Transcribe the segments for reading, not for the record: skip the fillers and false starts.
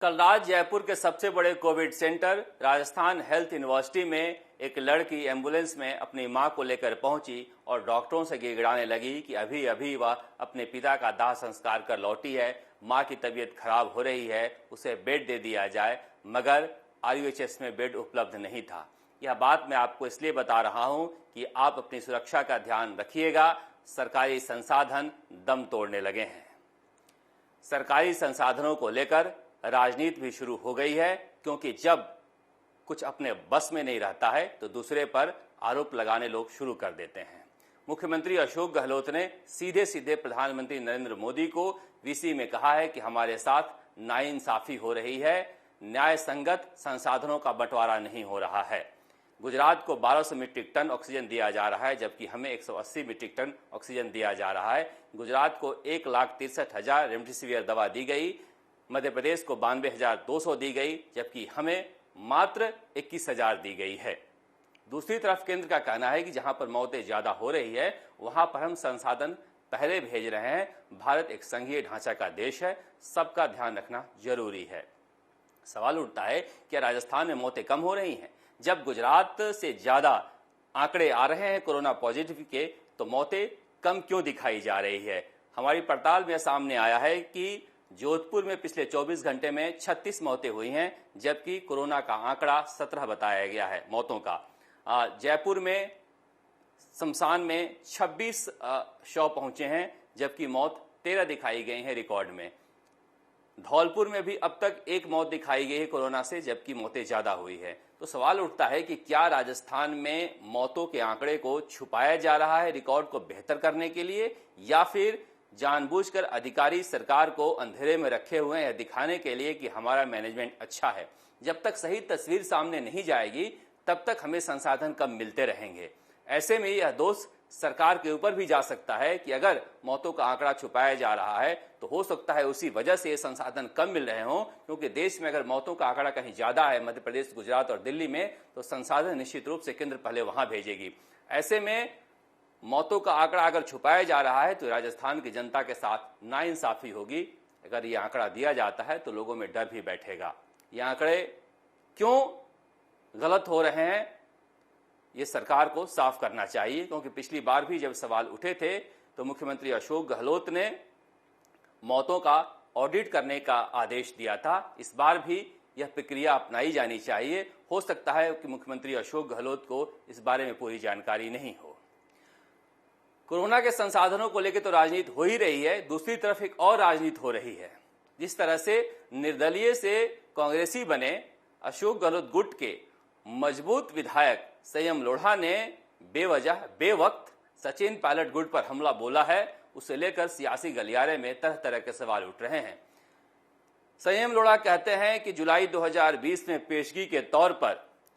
कल रात जयपुर के सबसे बड़े Covid centre Rajasthan health university में एक लड़की एम्बुलेंस में अपनी मां को लेकर पहुंची और डॉक्टरों से गिड़गिड़ाने लगी कि अभी अभी वह अपने पिता का दाह संस्कार कर लौटी है, मां की तबीयत खराब हो रही है, उसे बेड दे दिया जाए, मगर आरयूएचएस में बेड उपलब्ध नहीं था। यह बात मैं आपको इसलिए बता रहा हूं कि आप अपनी सुरक्षा का ध्यान रखिएगा। सरकारी संसाधन दम तोड़ने लगे हैं। सरकारी संसाधनों को लेकर राजनीति भी शुरू हो गई है, क्योंकि जब कुछ अपने बस में नहीं रहता है तो दूसरे पर आरोप लगाने लोग शुरू कर देते हैं। मुख्यमंत्री अशोक गहलोत ने सीधे सीधे प्रधानमंत्री नरेंद्र मोदी को वीसी में कहा है कि हमारे साथ नाइंसाफी हो रही है, न्याय संगत संसाधनों का बंटवारा नहीं हो रहा है। गुजरात को 1200 मीट्रिक टन ऑक्सीजन दिया जा रहा है, जबकि हमें 180 मीट्रिक टन ऑक्सीजन दिया जा रहा है। गुजरात को 1,63,000 रेमडेसिविर दवा दी गई, मध्य प्रदेश को 92,200 दी गई, जबकि हमें मात्र 21,000 दी गई है। दूसरी तरफ केंद्र का कहना है कि जहां पर मौतें ज्यादा हो रही है वहां पर हम संसाधन पहले भेज रहे हैं। भारत एक संघीय ढांचा का देश है, सबका ध्यान रखना जरूरी है। सवाल उठता है कि राजस्थान में मौतें कम हो रही हैं, जब गुजरात से ज्यादा आंकड़े आ रहे हैं कोरोना पॉजिटिव के, तो मौतें कम क्यों दिखाई जा रही है। हमारी पड़ताल में सामने आया है कि जोधपुर में पिछले 24 घंटे में 36 मौतें हुई हैं, जबकि कोरोना का आंकड़ा 17 बताया गया है मौतों का। जयपुर में शमशान में 26 शव पहुंचे हैं, जबकि मौत 13 दिखाई गई है रिकॉर्ड में। धौलपुर में भी अब तक एक मौत दिखाई गई है कोरोना से, जबकि मौतें ज्यादा हुई है। तो सवाल उठता है कि क्या राजस्थान में मौतों के आंकड़े को छुपाया जा रहा है रिकॉर्ड को बेहतर करने के लिए, या फिर जानबूझकर अधिकारी सरकार को अंधेरे में रखे हुए हैं दिखाने के लिए कि हमारा मैनेजमेंट अच्छा है। जब तक सही तस्वीर सामने नहीं जाएगी तब तक हमें संसाधन कम मिलते रहेंगे। ऐसे में यह दोष सरकार के ऊपर भी जा सकता है कि अगर मौतों का आंकड़ा छुपाया जा रहा है तो हो सकता है उसी वजह से ये संसाधन कम मिल रहे हों, क्योंकि देश में अगर मौतों का आंकड़ा कहीं ज्यादा है, मध्य प्रदेश, गुजरात और दिल्ली में, तो संसाधन निश्चित रूप से केंद्र पहले वहां भेजेगी। ऐसे में मौतों का आंकड़ा अगर छुपाया जा रहा है तो राजस्थान की जनता के साथ नाइंसाफी होगी। अगर ये आंकड़ा दिया जाता है तो लोगों में डर भी बैठेगा। ये आंकड़े क्यों गलत हो रहे हैं, ये सरकार को साफ करना चाहिए, क्योंकि पिछली बार भी जब सवाल उठे थे तो मुख्यमंत्री अशोक गहलोत ने मौतों का ऑडिट करने का आदेश दिया था। इस बार भी यह प्रक्रिया अपनाई जानी चाहिए। हो सकता है कि मुख्यमंत्री अशोक गहलोत को इस बारे में पूरी जानकारी नहीं हो। कोरोना के संसाधनों को लेकर तो राजनीति हो ही रही है, दूसरी तरफ एक और राजनीति हो रही है। जिस तरह से निर्दलीय से कांग्रेसी बने अशोक गहलोत गुट के मजबूत विधायक संयम लोढ़ा ने बेवजह बेवक्त सचिन पायलट गुट पर हमला बोला है, उसे लेकर सियासी गलियारे में तरह तरह के सवाल उठ रहे हैं। संयम लोढ़ा कहते हैं कि जुलाई 2020 में पेशगी के तौर पर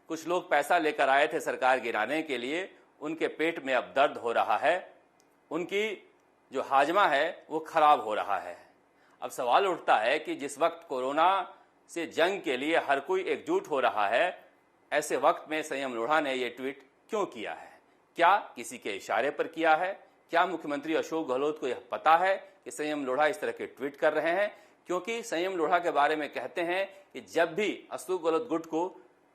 कुछ लोग पैसा लेकर आए थे सरकार गिराने के लिए, उनके पेट में अब दर्द हो रहा है, उनकी जो हाजमा है वो खराब हो रहा है। अब सवाल उठता है कि जिस वक्त कोरोना से जंग के लिए हर कोई एकजुट हो रहा है, ऐसे वक्त में संयम लोढ़ा ने यह ट्वीट क्यों किया है? क्या किसी के इशारे पर किया है? क्या मुख्यमंत्री अशोक गहलोत को यह पता है कि संयम लोढ़ा इस तरह के ट्वीट कर रहे हैं? क्योंकि संयम लोढ़ा के बारे में कहते हैं कि जब भी अशोक गहलोत गुट को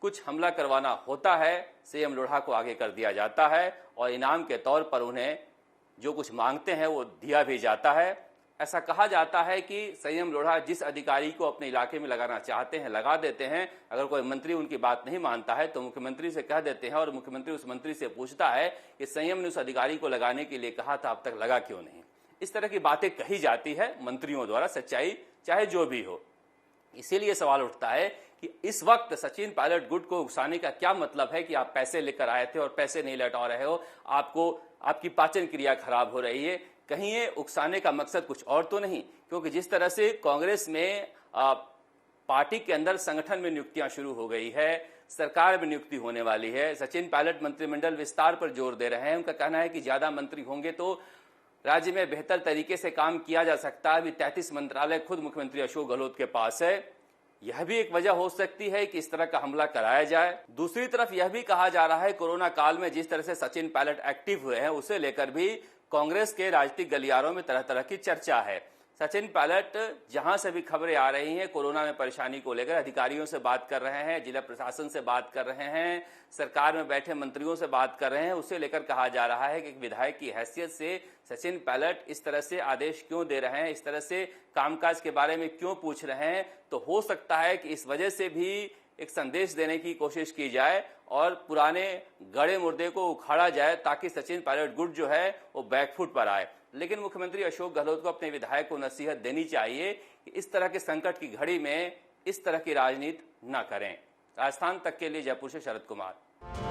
कुछ हमला करवाना होता है, संयम लोढ़ा को आगे कर दिया जाता है और इनाम के तौर पर उन्हें जो कुछ मांगते हैं वो दिया भी जाता है। ऐसा कहा जाता है कि संयम लोढ़ा जिस अधिकारी को अपने इलाके में लगाना चाहते हैं लगा देते हैं। अगर कोई मंत्री उनकी बात नहीं मानता है तो मुख्यमंत्री से कह देते हैं और मुख्यमंत्री उस मंत्री से पूछता है कि संयम ने उस अधिकारी को लगाने के लिए कहा था, अब तक लगा क्यों नहीं। इस तरह की बातें कही जाती है मंत्रियों द्वारा, सच्चाई चाहे जो भी हो। इसीलिए सवाल उठता है कि इस वक्त सचिन पायलट गुट को उकसाने का क्या मतलब है कि आप पैसे लेकर आए थे और पैसे नहीं लौटा रहे हो, आपकी पाचन क्रिया खराब हो रही है। कहीं ये उकसाने का मकसद कुछ और तो नहीं? क्योंकि जिस तरह से कांग्रेस में पार्टी के अंदर संगठन में नियुक्तियां शुरू हो गई है, सरकार में नियुक्ति होने वाली है, सचिन पायलट मंत्रिमंडल विस्तार पर जोर दे रहे हैं। उनका कहना है कि ज्यादा मंत्री होंगे तो राज्य में बेहतर तरीके से काम किया जा सकता है। अभी 33 मंत्रालय खुद मुख्यमंत्री अशोक गहलोत के पास है। यह भी एक वजह हो सकती है कि इस तरह का हमला कराया जाए। दूसरी तरफ यह भी कहा जा रहा है कोरोना काल में जिस तरह से सचिन पायलट एक्टिव हुए हैं उसे लेकर भी कांग्रेस के राजनीतिक गलियारों में तरह तरह की चर्चा है। सचिन पायलट जहां से भी खबरें आ रही हैं कोरोना में परेशानी को लेकर अधिकारियों से बात कर रहे हैं, जिला प्रशासन से बात कर रहे हैं, सरकार में बैठे मंत्रियों से बात कर रहे हैं। उसे लेकर कहा जा रहा है कि एक विधायक की हैसियत से सचिन पायलट इस तरह से आदेश क्यों दे रहे हैं, इस तरह से कामकाज के बारे में क्यों पूछ रहे हैं। तो हो सकता है कि इस वजह से भी एक संदेश देने की कोशिश की जाए और पुराने गड़े मुर्दे को उखाड़ा जाए ताकि सचिन पायलट गुट जो है वो बैकफुट पर आए। लेकिन मुख्यमंत्री अशोक गहलोत को अपने विधायक को नसीहत देनी चाहिए कि इस तरह के संकट की घड़ी में इस तरह की राजनीति न करें। राजस्थान तक के लिए जयपुर से शरद कुमार।